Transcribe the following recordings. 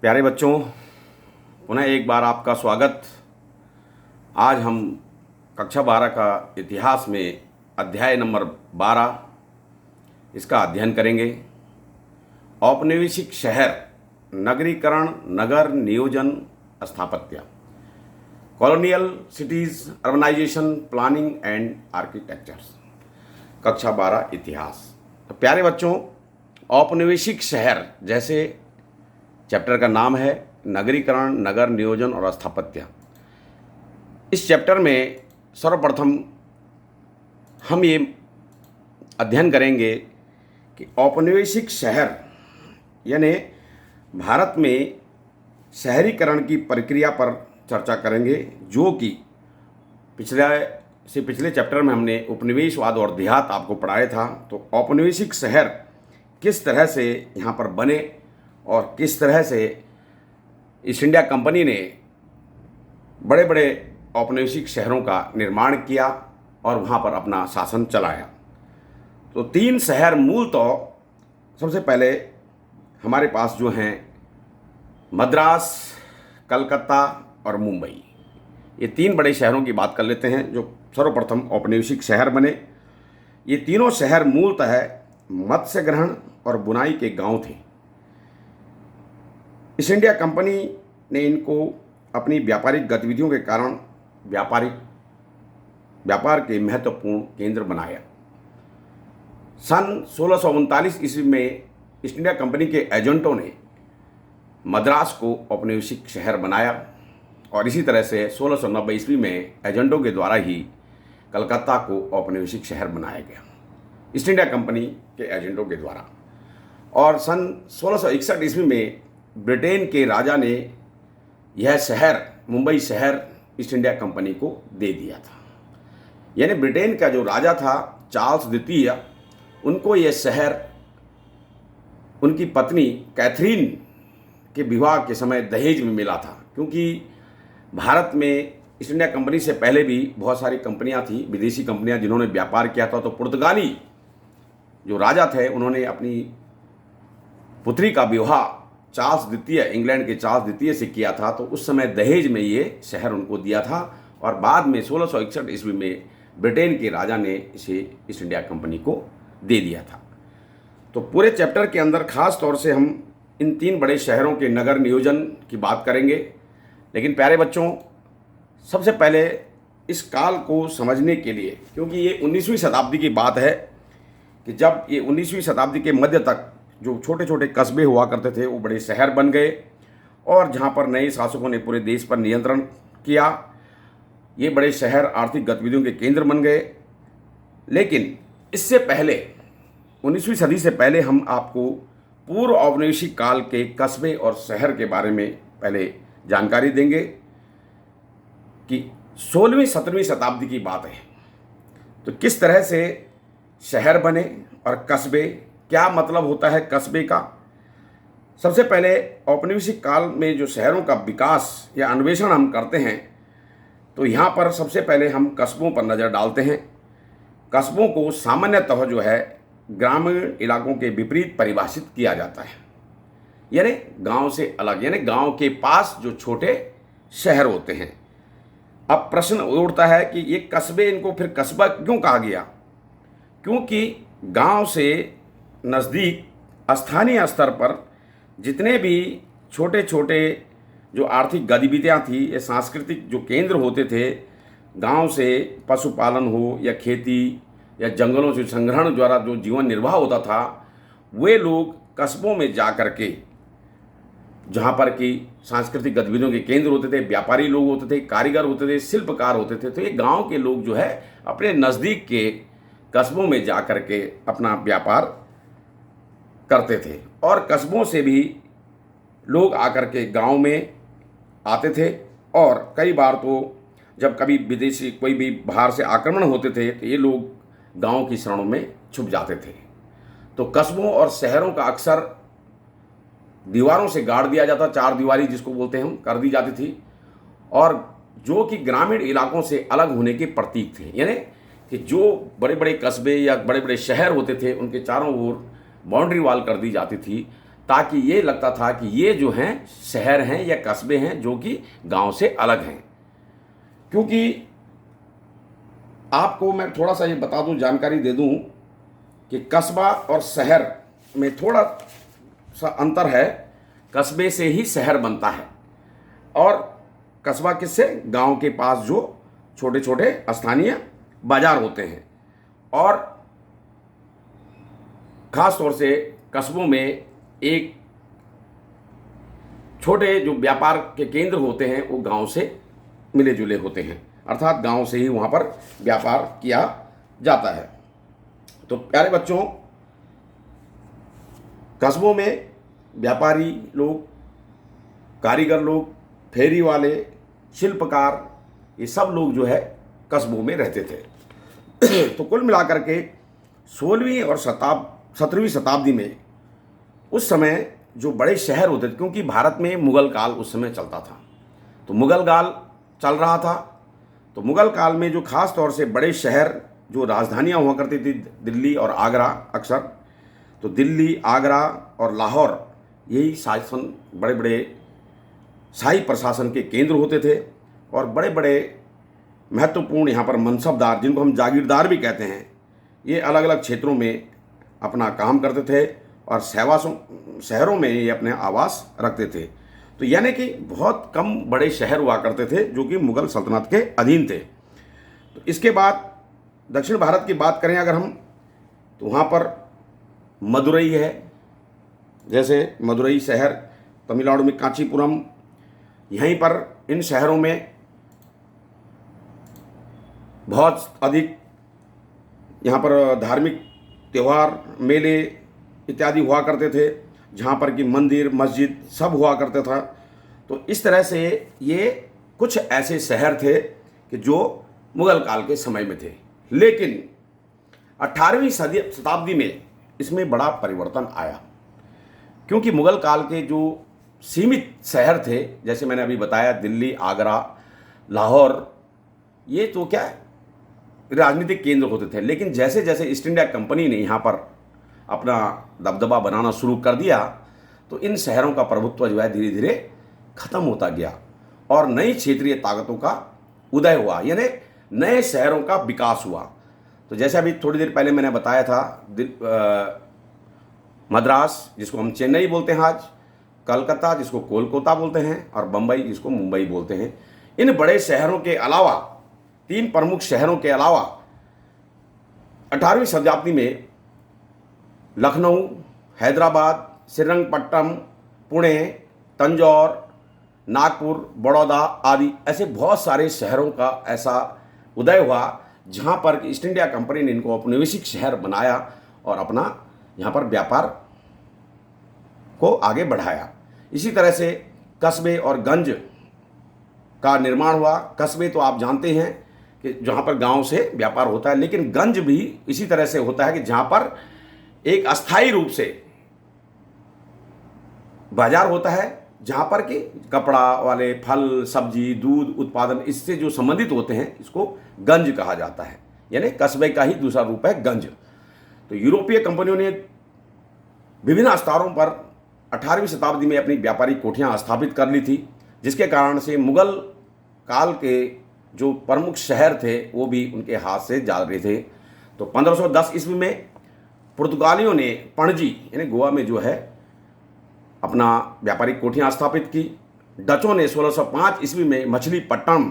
प्यारे बच्चों, पुनः एक बार आपका स्वागत। आज हम कक्षा 12 का इतिहास में अध्याय नंबर 12 इसका अध्ययन करेंगे। औपनिवेशिक शहर, नगरीकरण, नगर नियोजन, स्थापत्य, colonial cities, urbanisation, planning and architectures. कक्षा 12 इतिहास। तो प्यारे बच्चों, औपनिवेशिक शहर जैसे चैप्टर का नाम है नगरीकरण, नगर नियोजन और स्थापत्य। इस चैप्टर में सर्वप्रथम हम ये अध्ययन करेंगे कि औपनिवेशिक शहर यानी भारत में शहरीकरण की प्रक्रिया पर चर्चा करेंगे, जो कि पिछले चैप्टर में हमने उपनिवेशवाद और देहात आपको पढ़ाया था। तो औपनिवेशिक शहर किस तरह से यहाँ पर बने और किस तरह से ईस्ट इंडिया कंपनी ने बड़े बड़े औपनिवेशिक शहरों का निर्माण किया और वहाँ पर अपना शासन चलाया। तो 3 शहर मूलतः सबसे पहले हमारे पास जो हैं मद्रास, कलकत्ता और मुंबई। ये 3 बड़े शहरों की बात कर लेते हैं जो सर्वप्रथम औपनिवेशिक शहर बने। ये तीनों शहर मूलतः मत्स्य ग्रहण और बुनाई के गांव थे। ईस्ट इंडिया कंपनी ने इनको अपनी व्यापारिक गतिविधियों के कारण व्यापार के महत्वपूर्ण केंद्र बनाया। सन 1639 ईस्वी में ईस्ट इंडिया कंपनी के एजेंटों ने मद्रास को औपनिवेशिक शहर बनाया और इसी तरह से 1690 ईस्वी में एजेंटों के द्वारा ही कलकत्ता को औपनिवेशिक शहर बनाया गया, ईस्ट इंडिया कंपनी के एजेंटों के द्वारा। और सन 1661 ईस्वी में ब्रिटेन के राजा ने यह शहर, मुंबई शहर, ईस्ट इंडिया कंपनी को दे दिया था। यानी ब्रिटेन का जो राजा था चार्ल्स द्वितीय, उनको यह शहर उनकी पत्नी कैथरीन के विवाह के समय दहेज में मिला था। क्योंकि भारत में ईस्ट इंडिया कंपनी से पहले भी बहुत सारी कंपनियां थी, विदेशी कंपनियां, जिन्होंने व्यापार किया था। तो पुर्तगाली जो राजा थे, उन्होंने अपनी पुत्री का विवाह चार्ल्स द्वितीय, इंग्लैंड के चार्ल्स द्वितीय से किया था। तो उस समय दहेज में ये शहर उनको दिया था और बाद में 1661 ईस्वी में ब्रिटेन के राजा ने इसे ईस्ट इंडिया कंपनी को दे दिया था। तो पूरे चैप्टर के अंदर खास तौर से हम इन 3 बड़े शहरों के नगर नियोजन की बात करेंगे। लेकिन प्यारे बच्चों, सबसे पहले इस काल को समझने के लिए, क्योंकि ये 19वीं शताब्दी की बात है कि जब ये 19वीं शताब्दी के मध्य तक जो छोटे छोटे कस्बे हुआ करते थे वो बड़े शहर बन गए और जहाँ पर नए शासकों ने पूरे देश पर नियंत्रण किया। ये बड़े शहर आर्थिक गतिविधियों के केंद्र बन गए। लेकिन इससे पहले 19वीं सदी से पहले हम आपको पूर्व औपनिवेशिक काल के कस्बे और शहर के बारे में पहले जानकारी देंगे कि 16वीं 17वीं शताब्दी की बात है। तो किस तरह से शहर बने और कस्बे, क्या मतलब होता है कस्बे का। सबसे पहले औपनिवेशिक काल में जो शहरों का विकास या अन्वेषण हम करते हैं, तो यहाँ पर सबसे पहले हम कस्बों पर नज़र डालते हैं। कस्बों को सामान्यतः जो है ग्रामीण इलाकों के विपरीत परिभाषित किया जाता है, यानी गांव से अलग, यानी गांव के पास जो छोटे शहर होते हैं। अब प्रश्न उठता है कि ये कस्बे, इनको फिर कस्बा क्यों कहा गया? क्योंकि गांव से नज़दीक स्थानीय स्तर पर जितने भी छोटे छोटे जो आर्थिक गतिविधियां थी या सांस्कृतिक जो केंद्र होते थे, गांव से पशुपालन हो या खेती या जंगलों से संग्रहण द्वारा जो जीवन निर्वाह होता था, वे लोग कस्बों में जा कर के, जहाँ पर कि सांस्कृतिक गतिविधियों के केंद्र होते थे, व्यापारी लोग होते थे, कारीगर होते थे, शिल्पकार होते थे, तो ये गांव के लोग जो है अपने नज़दीक के कस्बों में जा कर के अपना व्यापार करते थे। और कस्बों से भी लोग आकर के गांव में आते थे और कई बार तो जब कभी विदेशी कोई भी बाहर से आक्रमण होते थे तो ये लोग गांव की शरणों में छुप जाते थे। तो कस्बों और शहरों का अक्सर दीवारों से गाड़ दिया जाता, 4 दीवारी जिसको बोलते हैं हम, कर दी जाती थी, और जो कि ग्रामीण इलाकों से अलग होने के प्रतीक थे। यानी कि जो बड़े बड़े कस्बे या बड़े बड़े शहर होते थे, उनके चारों ओर बाउंड्री वॉल कर दी जाती थी ताकि ये लगता था कि ये जो हैं शहर हैं या कस्बे हैं जो कि गांव से अलग हैं। क्योंकि आपको मैं थोड़ा सा ये बता दूं, जानकारी दे दूं कि कस्बा और शहर में थोड़ा सा अंतर है। कस्बे से ही शहर बनता है और कस्बा किससे, गांव के पास जो छोटे छोटे स्थानीय बाजार होते हैं। और ख़ास तौर से कस्बों में एक छोटे जो व्यापार के केंद्र होते हैं वो गांव से मिले जुले होते हैं, अर्थात गांव से ही वहाँ पर व्यापार किया जाता है। तो प्यारे बच्चों, कस्बों में व्यापारी लोग, कारीगर लोग, फेरी वाले, शिल्पकार, ये सब लोग जो है कस्बों में रहते थे। तो कुल मिलाकर के 16वीं और 17वीं शताब्दी में उस समय जो बड़े शहर होते थे, क्योंकि भारत में मुगल काल उस समय चलता था, तो मुगल काल चल रहा था। तो मुगल काल में जो खास तौर से बड़े शहर जो राजधानियां हुआ करती थी, दिल्ली और आगरा अक्सर, तो दिल्ली, आगरा और लाहौर यही शासन, बड़े बड़े शाही प्रशासन के केंद्र होते थे। और बड़े बड़े महत्वपूर्ण यहाँ पर मनसबदार, जिनको हम जागीरदार भी कहते हैं, ये अलग अलग क्षेत्रों में अपना काम करते थे और शहरों में ये अपने आवास रखते थे। तो यानी कि बहुत कम बड़े शहर हुआ करते थे जो कि मुगल सल्तनत के अधीन थे। तो इसके बाद दक्षिण भारत की बात करें अगर हम, तो वहाँ पर मदुरई है, जैसे मदुरई शहर तमिलनाडु में, कांचीपुरम, यहीं पर इन शहरों में बहुत अधिक यहाँ पर धार्मिक त्यौहार, मेले इत्यादि हुआ करते थे, जहाँ पर कि मंदिर, मस्जिद सब हुआ करता था। तो इस तरह से ये कुछ ऐसे शहर थे कि जो मुगल काल के समय में थे। लेकिन 18वीं शताब्दी में इसमें बड़ा परिवर्तन आया, क्योंकि मुगल काल के जो सीमित शहर थे, जैसे मैंने अभी बताया दिल्ली, आगरा, लाहौर, ये तो क्या है, राजनीतिक केंद्र होते थे। लेकिन जैसे जैसे ईस्ट इंडिया कंपनी ने यहाँ पर अपना दबदबा बनाना शुरू कर दिया, तो इन शहरों का प्रभुत्व जो है धीरे धीरे खत्म होता गया और नई क्षेत्रीय ताकतों का उदय हुआ, यानी नए शहरों का विकास हुआ। तो जैसे अभी थोड़ी देर पहले मैंने बताया था, मद्रास जिसको हम चेन्नई बोलते हैं आज, कलकत्ता जिसको कोलकाता बोलते हैं, और बम्बई जिसको मुंबई बोलते हैं। इन बड़े शहरों के अलावा, 3 प्रमुख शहरों के अलावा 18वीं शताब्दी में लखनऊ, हैदराबाद, श्रीरंगपट्टनम, पुणे, तंजौर, नागपुर, बड़ौदा आदि ऐसे बहुत सारे शहरों का ऐसा उदय हुआ जहाँ पर ईस्ट इंडिया कंपनी ने इनको औपनिवेशिक शहर बनाया और अपना यहाँ पर व्यापार को आगे बढ़ाया। इसी तरह से कस्बे और गंज का निर्माण हुआ। कस्बे तो आप जानते हैं कि जहाँ पर गांव से व्यापार होता है, लेकिन गंज भी इसी तरह से होता है कि जहाँ पर एक अस्थायी रूप से बाजार होता है, जहाँ पर कि कपड़ा वाले, फल, सब्जी, दूध उत्पादन इससे जो संबंधित होते हैं, इसको गंज कहा जाता है, यानी कस्बे का ही दूसरा रूप है गंज। तो यूरोपीय कंपनियों ने विभिन्न स्तरों पर 18वीं शताब्दी में अपनी व्यापारिक कोठियाँ स्थापित कर ली थी, जिसके कारण से मुगल काल के जो प्रमुख शहर थे वो भी उनके हाथ से जा रहे थे। तो 1510 ईस्वी में पुर्तगालियों ने पणजी यानी गोवा में जो है अपना व्यापारिक कोठियाँ स्थापित की। डचों ने 1605 ईस्वी में मछलीपट्टनम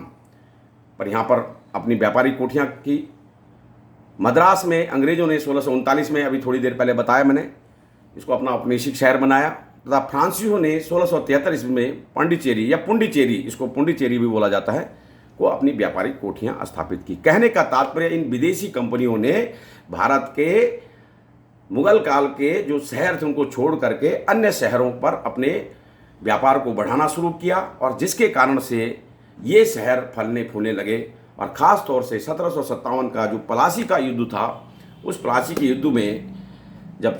पर यहाँ पर अपनी व्यापारिक कोठियाँ की। मद्रास में अंग्रेज़ों ने 1639 में, अभी थोड़ी देर पहले बताया मैंने, इसको अपना औपनिवेशिक शहर बनाया। तथा फ्रांसीसियों ने 1673 ईस्वी में पांडिचेरी या पुंडीचेरी, इसको पुंडीचेरी भी बोला जाता है, को अपनी व्यापारिक कोठियाँ स्थापित की। कहने का तात्पर्य, इन विदेशी कंपनियों ने भारत के मुगल काल के जो शहर थे उनको छोड़ करके अन्य शहरों पर अपने व्यापार को बढ़ाना शुरू किया, और जिसके कारण से ये शहर फलने फूलने लगे। और ख़ास तौर से 1757 का जो प्लासी का युद्ध था, उस प्लासी के युद्ध में जब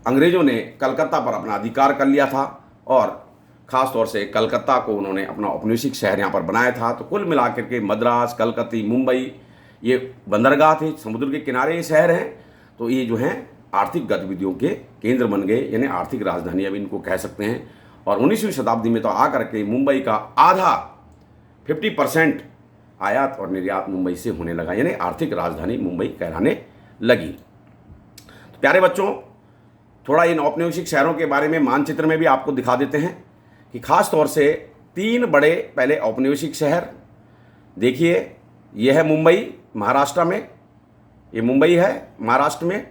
अंग्रेज़ों ने कलकत्ता पर अपना अधिकार कर लिया था और ख़ास तौर से कलकत्ता को उन्होंने अपना औपनिवेशिक शहर यहाँ पर बनाया था। तो कुल मिलाकर के मद्रास, कलकत्ता, मुंबई ये बंदरगाह थे, समुद्र के किनारे ये शहर हैं। तो ये जो हैं आर्थिक गतिविधियों के केंद्र बन गए, यानी आर्थिक राजधानी अभी इनको कह सकते हैं। और 19वीं शताब्दी में तो आकर के मुंबई का आधा 50% आयात और निर्यात मुंबई से होने लगा, यानी आर्थिक राजधानी मुंबई कहलाने लगी। तो प्यारे बच्चों, थोड़ा इन औपनिवेशिक शहरों के बारे में मानचित्र में भी आपको दिखा देते हैं कि खास तौर से 3 बड़े पहले औपनिवेशिक शहर देखिए। यह है मुंबई महाराष्ट्र में, ये मुंबई है महाराष्ट्र में,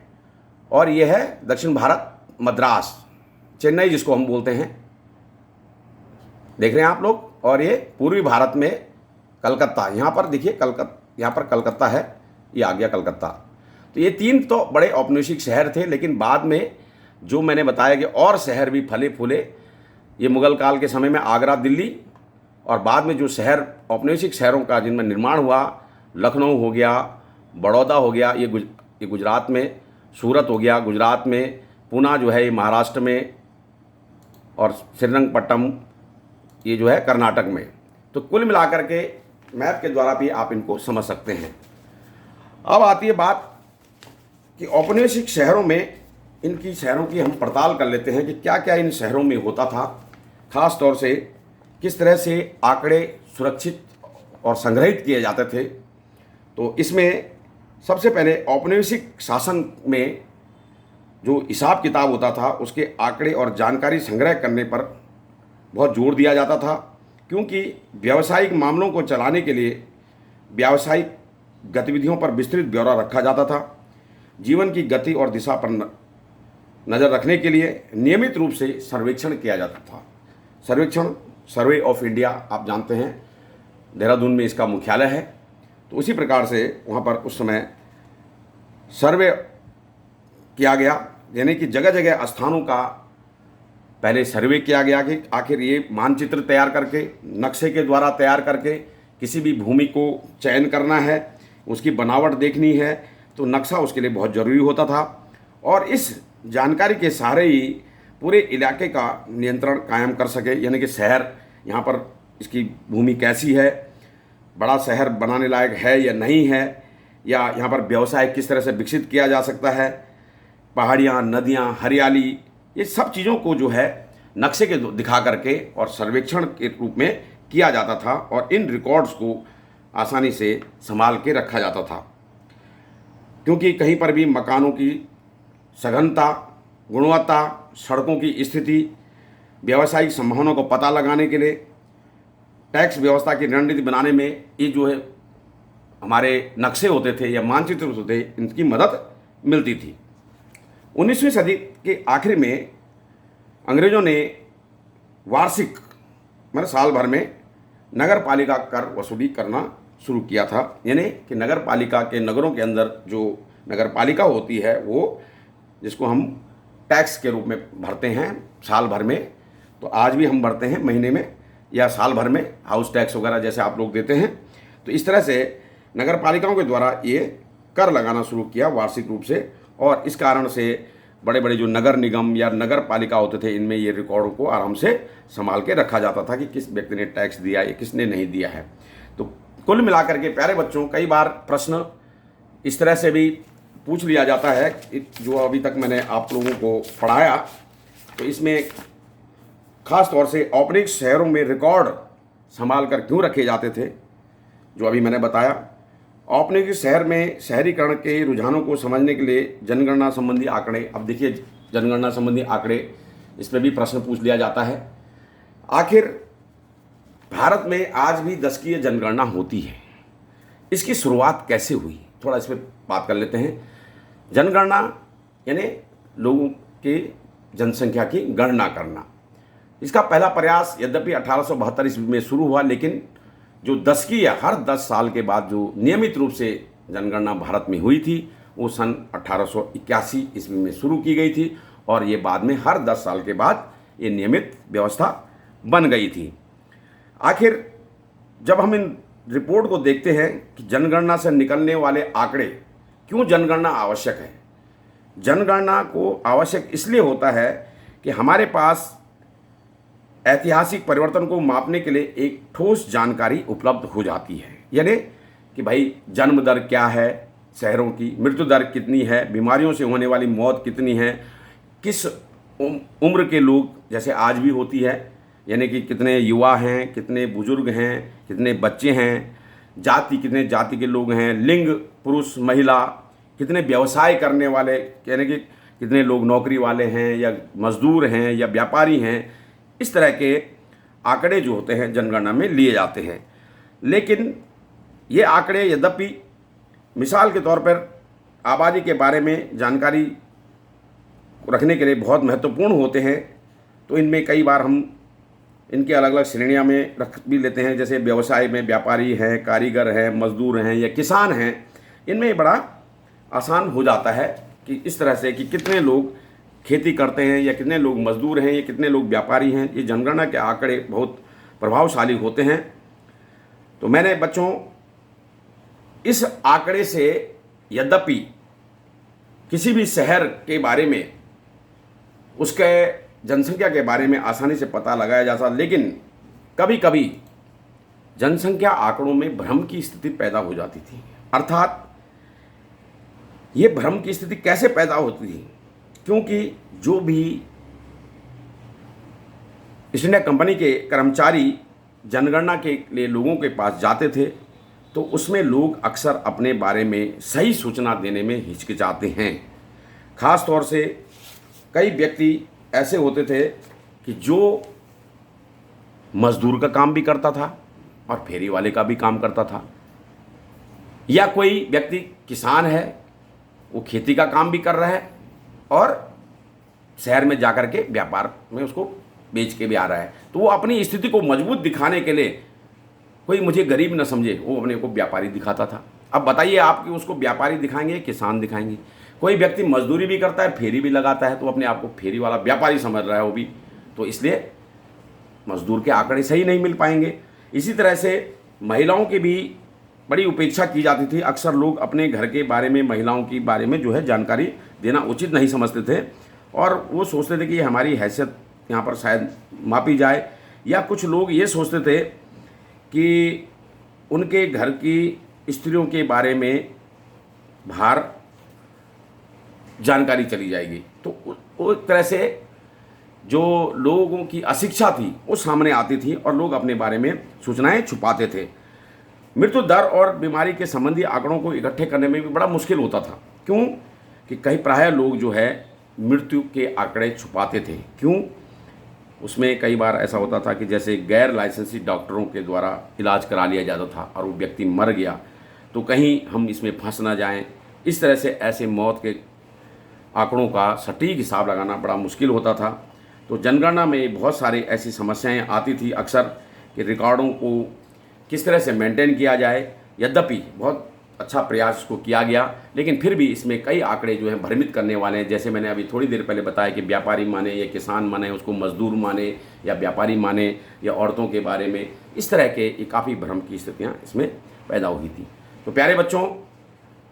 और यह है दक्षिण भारत मद्रास, चेन्नई जिसको हम बोलते हैं, देख रहे हैं आप लोग। और ये पूर्वी भारत में कलकत्ता, यहाँ पर देखिए कलकत्ता, यहाँ पर कलकत्ता है, ये आ गया कलकत्ता। तो ये 3 तो बड़े औपनिवेशिक शहर थे, लेकिन बाद में जो मैंने बताया कि और शहर भी फले फूले। ये मुगल काल के समय में आगरा, दिल्ली, और बाद में जो शहर औपनिवेशिक शहरों का जिनमें निर्माण हुआ, लखनऊ हो गया, बड़ौदा हो गया, ये गुजरात में, सूरत हो गया गुजरात में, पूना जो है ये महाराष्ट्र में, और श्रीरंगपट्टनम ये जो है कर्नाटक में। तो कुल मिलाकर के मैप के द्वारा भी आप इनको समझ सकते हैं। अब आती है बात कि औपनिवेशिक शहरों में, इनकी शहरों की हम पड़ताल कर लेते हैं कि क्या क्या इन शहरों में होता था, खास तौर से किस तरह से आंकड़े सुरक्षित और संग्रहित किए जाते थे। तो इसमें सबसे पहले औपनिवेशिक शासन में जो हिसाब किताब होता था, उसके आंकड़े और जानकारी संग्रह करने पर बहुत जोर दिया जाता था, क्योंकि व्यावसायिक मामलों को चलाने के लिए व्यावसायिक गतिविधियों पर विस्तृत ब्यौरा रखा जाता था। जीवन की गति और दिशा पर नज़र रखने के लिए नियमित रूप से सर्वेक्षण किया जाता था। सर्वेक्षण, सर्वे ऑफ इंडिया आप जानते हैं, देहरादून में इसका मुख्यालय है। तो उसी प्रकार से वहाँ पर उस समय सर्वे किया गया, यानी कि जगह जगह स्थानों का पहले सर्वे किया गया कि आखिर ये मानचित्र तैयार करके, नक्शे के द्वारा तैयार करके किसी भी भूमि को चयन करना है, उसकी बनावट देखनी है, तो नक्शा उसके लिए बहुत ज़रूरी होता था। और इस जानकारी के सहारे ही पूरे इलाके का नियंत्रण कायम कर सके, यानी कि शहर, यहाँ पर इसकी भूमि कैसी है, बड़ा शहर बनाने लायक है या नहीं है, या यहाँ पर व्यवसाय किस तरह से विकसित किया जा सकता है, पहाड़ियाँ, नदियाँ, हरियाली, ये सब चीज़ों को जो है नक्शे के दिखा करके और सर्वेक्षण के रूप में किया जाता था, और इन रिकॉर्ड्स को आसानी से संभाल के रखा जाता था। क्योंकि कहीं पर भी मकानों की सघनता, गुणवत्ता, सड़कों की स्थिति, व्यावसायिक संभावनाओं को पता लगाने के लिए टैक्स व्यवस्था की रणनीति बनाने में ये जो है हमारे नक्शे होते थे या मानचित्र होते थे, इनकी मदद मिलती थी। 19वीं सदी के आखिर में अंग्रेज़ों ने वार्षिक, मतलब साल भर में नगर पालिका कर वसूली करना शुरू किया था। यानी कि नगर पालिका के, नगरों के अंदर जो नगर पालिका होती है, वो जिसको हम टैक्स के रूप में भरते हैं साल भर में, तो आज भी हम भरते हैं महीने में या साल भर में, हाउस टैक्स वगैरह जैसे आप लोग देते हैं। तो इस तरह से नगर पालिकाओं के द्वारा ये कर लगाना शुरू किया वार्षिक रूप से, और इस कारण से बड़े बड़े जो नगर निगम या नगर पालिका होते थे, इनमें ये रिकॉर्डों को आराम से संभाल के रखा जाता था कि किस व्यक्ति ने टैक्स दिया है, किसने नहीं दिया है। तो कुल मिलाकर के प्यारे बच्चों, कई बार प्रश्न इस तरह से भी पूछ लिया जाता है, जो अभी तक मैंने आप लोगों को पढ़ाया, तो इसमें खास तौर से औपनिवेशिक शहरों में रिकॉर्ड संभाल कर क्यों रखे जाते थे, जो अभी मैंने बताया। औपनिवेशिक शहर में शहरीकरण के रुझानों को समझने के लिए जनगणना संबंधी आंकड़े, अब देखिए जनगणना संबंधी आंकड़े, इस पर भी प्रश्न पूछ लिया जाता है। आखिर भारत में आज भी 10 की जनगणना होती है, इसकी शुरुआत कैसे हुई, थोड़ा इस पर बात कर लेते हैं। जनगणना यानी लोगों के जनसंख्या की गणना करना, इसका पहला प्रयास यद्यपि 1872 ईस्वी में शुरू हुआ, लेकिन जो 10 की या हर 10 साल के बाद जो नियमित रूप से जनगणना भारत में हुई थी, वो सन 1881 ईस्वी में शुरू की गई थी, और ये बाद में हर 10 साल के बाद ये नियमित व्यवस्था बन गई थी। आखिर जब हम इन रिपोर्ट को देखते हैं कि जनगणना से निकलने वाले आंकड़े, क्यों जनगणना आवश्यक है। जनगणना को आवश्यक इसलिए होता है कि हमारे पास ऐतिहासिक परिवर्तन को मापने के लिए एक ठोस जानकारी उपलब्ध हो जाती है। यानी कि भाई जन्म दर क्या है, शहरों की मृत्यु दर कितनी है, बीमारियों से होने वाली मौत कितनी है, किस उम्र के लोग जैसे आज भी होती है, यानी कि कितने युवा हैं, कितने बुजुर्ग हैं, कितने बच्चे हैं, जाति कितने जाति के लोग हैं, लिंग पुरुष महिला, कितने व्यवसाय करने वाले, यानी कि कितने लोग नौकरी वाले हैं या मजदूर हैं या व्यापारी हैं। इस तरह के आंकड़े जो होते हैं जनगणना में लिए जाते हैं। लेकिन ये आंकड़े यद्यपि मिसाल के तौर पर आबादी के बारे में जानकारी रखने के लिए बहुत महत्वपूर्ण होते हैं, तो इनमें कई बार हम इनके अलग अलग श्रेणियां में रख भी लेते हैं। जैसे व्यवसाय में व्यापारी हैं, कारीगर हैं, मजदूर हैं या किसान हैं, इनमें बड़ा आसान हो जाता है कि इस तरह से कि कितने लोग खेती करते हैं या कितने लोग मजदूर हैं या कितने लोग व्यापारी हैं। ये जनगणना के आंकड़े बहुत प्रभावशाली होते हैं। तो मैंने बच्चों इस आंकड़े से यद्यपि किसी भी शहर के बारे में, उसके जनसंख्या के बारे में आसानी से पता लगाया जा सकता, लेकिन कभी कभी जनसंख्या आंकड़ों में भ्रम की स्थिति पैदा हो जाती थी। अर्थात ये भ्रम की स्थिति कैसे पैदा होती थी? क्योंकि जो भी ईस्ट इंडिया कंपनी के कर्मचारी जनगणना के लिए लोगों के पास जाते थे, तो उसमें लोग अक्सर अपने बारे में सही सूचना देने में हिचकिचाते हैं। खास तौर से कई व्यक्ति ऐसे होते थे कि जो मजदूर का काम भी करता था और फेरी वाले का भी काम करता था, या कोई व्यक्ति किसान है, वो खेती का काम भी कर रहा है और शहर में जाकर के व्यापार में उसको बेच के भी आ रहा है। तो वो अपनी स्थिति को मजबूत दिखाने के लिए, कोई मुझे गरीब न समझे, वो अपने को व्यापारी दिखाता था। अब बताइए आप कि उसको व्यापारी दिखाएंगे, किसान दिखाएंगे? कोई व्यक्ति मजदूरी भी करता है, फेरी भी लगाता है, तो अपने आप को फेरी वाला व्यापारी समझ रहा है वो भी, तो इसलिए मजदूर के आंकड़े सही नहीं मिल पाएंगे। इसी तरह से महिलाओं की भी बड़ी उपेक्षा की जाती थी। अक्सर लोग अपने घर के बारे में, महिलाओं के बारे में जो है जानकारी देना उचित नहीं समझते थे और वो सोचते थे कि ये हमारी हैसियत यहाँ पर शायद मापी जाए, या कुछ लोग ये सोचते थे कि उनके घर की स्त्रियों के बारे में बाहर जानकारी चली जाएगी। तो उस तरह से जो लोगों की अशिक्षा थी वो सामने आती थी और लोग अपने बारे में सूचनाएं छुपाते थे। मृत्यु दर और बीमारी के संबंधी आंकड़ों को इकट्ठे करने में भी बड़ा मुश्किल होता था। क्यों? कि कई प्राय लोग जो है मृत्यु के आंकड़े छुपाते थे। क्यों? उसमें कई बार ऐसा होता था कि जैसे गैर लाइसेंसी डॉक्टरों के द्वारा इलाज करा लिया जाता था और वो व्यक्ति मर गया, तो कहीं हम इसमें फंस ना जाएं। इस तरह से ऐसे मौत के आंकड़ों का सटीक हिसाब लगाना बड़ा मुश्किल होता था। तो जनगणना में बहुत सारी ऐसी समस्याएं आती थी अक्सर कि रिकॉर्डों को किस तरह से मेंटेन किया जाए। यद्यपि बहुत अच्छा प्रयास को किया गया, लेकिन फिर भी इसमें कई आंकड़े जो हैं भ्रमित करने वाले हैं। जैसे मैंने अभी थोड़ी देर पहले बताया कि व्यापारी माने या किसान माने, उसको मजदूर माने या व्यापारी माने, या औरतों के बारे में, इस तरह के काफ़ी भ्रम की स्थितियाँ इसमें पैदा हुई थी। तो प्यारे बच्चों,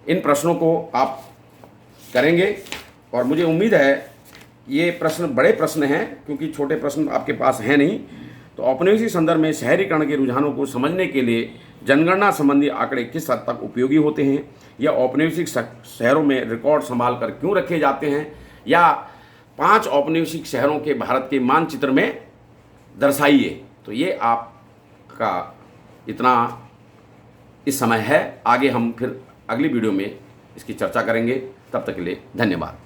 इन प्रश्नों को आप करेंगे और मुझे उम्मीद है ये प्रश्न बड़े प्रश्न हैं, क्योंकि छोटे प्रश्न आपके पास हैं नहीं। तो औपनिवेशिक संदर्भ में शहरीकरण के रुझानों को समझने के लिए जनगणना संबंधी आंकड़े किस हद तक उपयोगी होते हैं, या औपनिवेशिक शहरों में रिकॉर्ड संभाल कर क्यों रखे जाते हैं, या 5 औपनिवेशिक शहरों के भारत के मानचित्र में दर्शाइए। तो ये आपका इतना इस समय है। आगे हम फिर अगली वीडियो में इसकी चर्चा करेंगे। तब तक के लिए धन्यवाद।